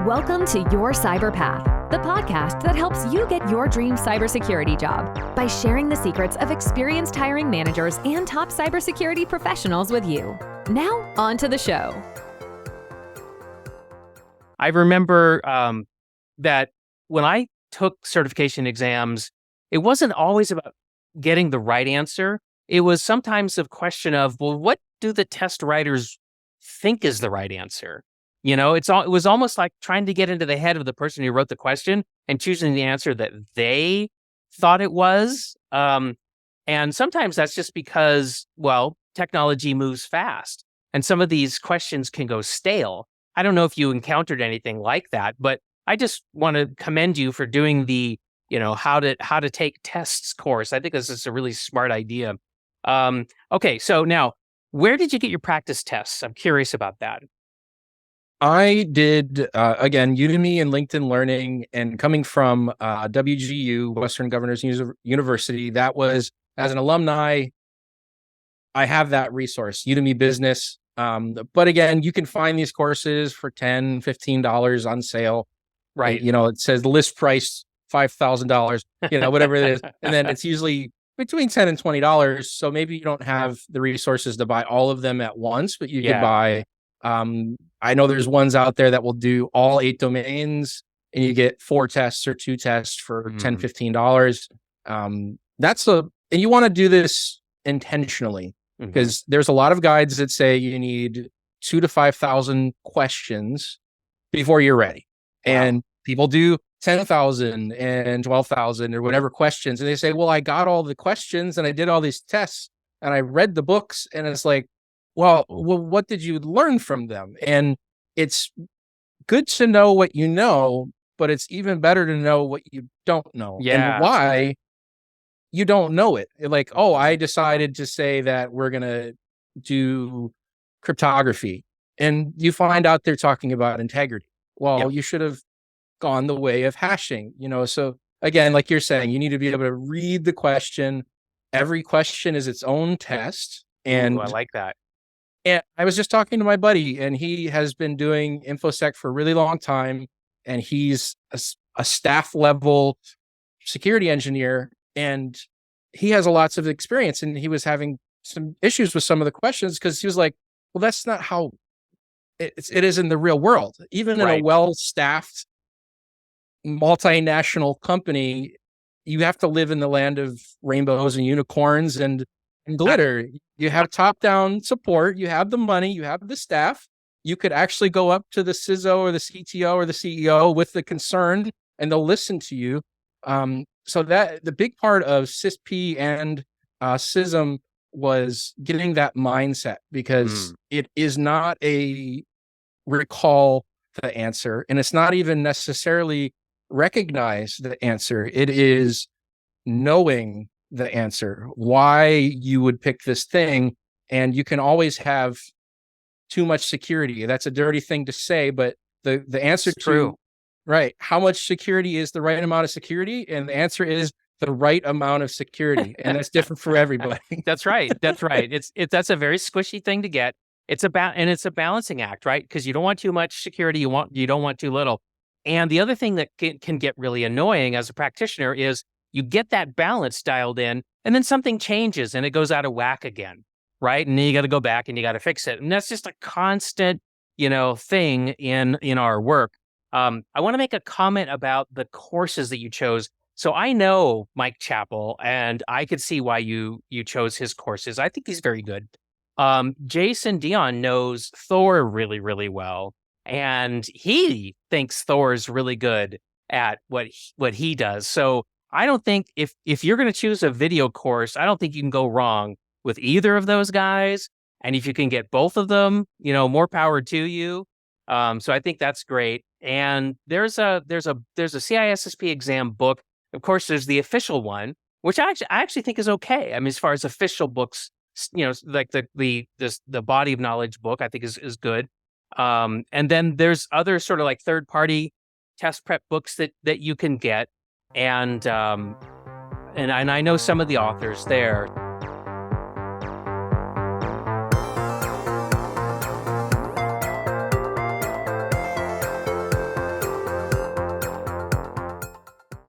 Welcome to Your Cyber Path, the podcast that helps you get your dream cybersecurity job by sharing the secrets of experienced hiring managers and top cybersecurity professionals with you. Now, on to the show. I remember that when I took certification exams, it wasn't always about getting the right answer. It was sometimes a question of, well, what do the test writers think is the right answer? You know, it was almost like trying to get into the head of the person who wrote the question and choosing the answer that they thought it was. And sometimes that's just because, well, technology moves fast and some of these questions can go stale. I don't know if you encountered anything like that, but I just want to commend you for doing the, how to take tests course. I think this is a really smart idea. Okay, so now, where did you get your practice tests? I'm curious about that. I did, again, Udemy and LinkedIn Learning, and coming from WGU, Western Governors University, that was, as an alumni, I have that resource, Udemy Business. But again, you can find these courses for $10, $15 on sale. Right. It says list price $5,000, whatever it is. And then it's usually between $10 and $20. So maybe you don't have the resources to buy all of them at once, but you could buy. I know there's ones out there that will do all 8 domains and you get 4 tests or 2 tests for $10, $15. And you want to do this intentionally because there's a lot of guides that say you need 2,000 to 5,000 questions before you're ready. Wow. And people do 10,000 and 12,000 or whatever questions. And they say, well, I got all the questions and I did all these tests and I read the books, and it's like, well, what did you learn from them? And it's good to know what you know, but it's even better to know what you don't know and why you don't know it. Like, oh, I decided to say that we're going to do cryptography, and you find out they're talking about integrity. Well, you should have gone the way of hashing, So again, like you're saying, you need to be able to read the question. Every question is its own test. And I like that. And I was just talking to my buddy, and he has been doing InfoSec for a really long time, and he's a staff level security engineer, and he has lots of experience, and he was having some issues with some of the questions because he was like, well, that's not how it is in the real world. Even in a well-staffed multinational company, you have to live in the land of rainbows and unicorns and glitter. You have top-down support, you have the money, you have the staff. You could actually go up to the CISO or the CTO or the CEO with the concern, and they'll listen to you. So that the big part of CISSP and CISM was getting that mindset, because it is not a recall the answer, and it's not even necessarily recognize the answer. It is knowing the answer, why you would pick this thing. And you can always have too much security. That's a dirty thing to say, but the answer it's true. Right. How much security is the right amount of security? And the answer is the right amount of security. And that's different for everybody. That's right. That's right. That's a very squishy thing to get. It's a balancing act, right? Because you don't want too much security. You don't want too little. And the other thing that can get really annoying as a practitioner is you get that balance dialed in, and then something changes and it goes out of whack again, right? And then you got to go back and you got to fix it. And that's just a constant, thing in our work. I want to make a comment about the courses that you chose. So I know Mike Chappell, and I could see why you chose his courses. I think he's very good. Jason Dion knows Thor really, really well, and he thinks Thor is really good at what he does. So I don't think if you're going to choose a video course, I don't think you can go wrong with either of those guys. And if you can get both of them, more power to you. So I think that's great. And there's a CISSP exam book. Of course, there's the official one, which I actually think is okay. I mean, as far as official books, like the body of knowledge book, I think is good. And then there's other sort of like third party test prep books that you can get. And I know some of the authors there.